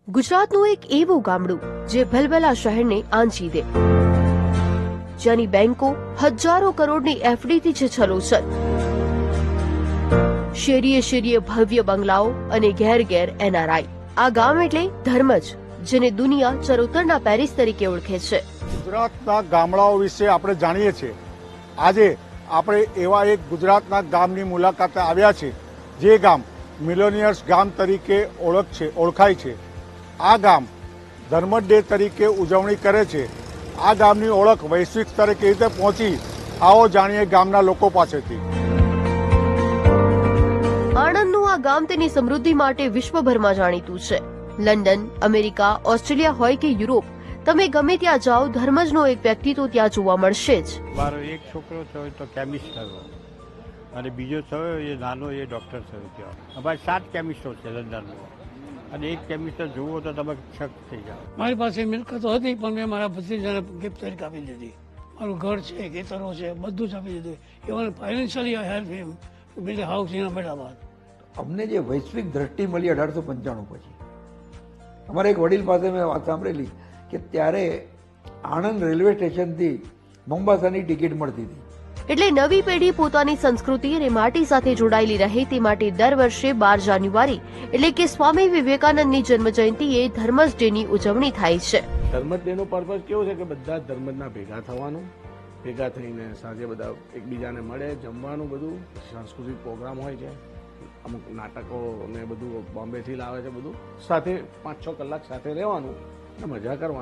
ગુજરાતનું એક એવું ગામડું જે ભલભલા શહેરને આંચી દે, જેની બેંકો હજારો કરોડની એફડીથી છે છલોછલ, શેરીએ શેરીએ ભવ્ય બંગલાઓ અને ઘેર ઘેર એનઆરઆઈ. આ ગામ એટલે ધર્મજ, જેને દુનિયા ચરોતરના પેરિસ તરીકે ઓળખે છે. ગુજરાતના ગામડાઓ વિશે આપણે જાણીએ છીએ. આજે આપણે એવા એક ગુજરાતના ગામની મુલાકાતે આવ્યા છે જે ગામ મિલોનિયર્સ ગામ તરીકે ઓળખાય છે. આ ગામ ધર્મજ ડે તરીકે ઉજવણી કરે છે. આ ગામની ઓળખ વૈશ્વિક સ્તરે કેવી રીતે પહોંચી, આવો જાણીએ ગામના લોકો પાસેથી. આણંદનું આ ગામ તેની સમૃદ્ધિ માટે વિશ્વભરમાં જાણીતું છે. લંડન, અમેરિકા, ઓસ્ટ્રેલિયા હોય કે યુરોપ, તમે ગમે ત્યાં જાઓ, ધર્મજનો એક વ્યક્તિ તો ત્યાં જોવા મળશે જ. મારો એક છોકરો થયો તો કેમિસ્ટ થયો અને બીજો થયો એ નાનો એ ડૉક્ટર થયો ત્યાં. અમારે 7 કેમિસ્ટો છે લંડનમાં અને એક કેમિસ્ટ જુઓ તો તમે શક થઈ જાઓ. મારી પાસે મિલકતો હતી પણ મેં મારા ભત્રીજાને ગિફ્ટ તરીકે આપી દીધી. મારું ઘર છે, ખેતરો છે, બધું જ આપી દીધું. Even financially I help him to build a house in Ahmedabad. અમને જે વૈશ્વિક દ્રષ્ટિ મળી 1895 પછી, અમારા એક વડીલ પાસે મેં વાત સાંભળેલી કે ત્યારે આણંદ રેલવે સ્ટેશનથી મોમ્બાસાની ટિકિટ મળતી હતી. એટલે નવી પેઢી પોતાની સંસ્કૃતિ અને માટી સાથે જોડાયેલી રહે તે માટે દર વર્ષે 12 જાન્યુઆરી એટલે કે સ્વામી વિવેકાનંદની જન્મજયંતિએ ધર્મજ ડેની ઉજવણી થાય છે. ધર્મજ ડેનો પર્પઝ કેવો છે કે બધા ધર્મજના ભેગા થવાનું, ભેગા થઈને સાંજે બધા એકબીજાને મળે, જમવાનું, બધું સાંસ્કૃતિક પ્રોગ્રામ હોય છે, અમુક નાટકો ને બધું બોમ્બેથી લાવે છે, બધું સાથે 5-6 કલાક સાથે રહેવાનું અને મજા કરવાની.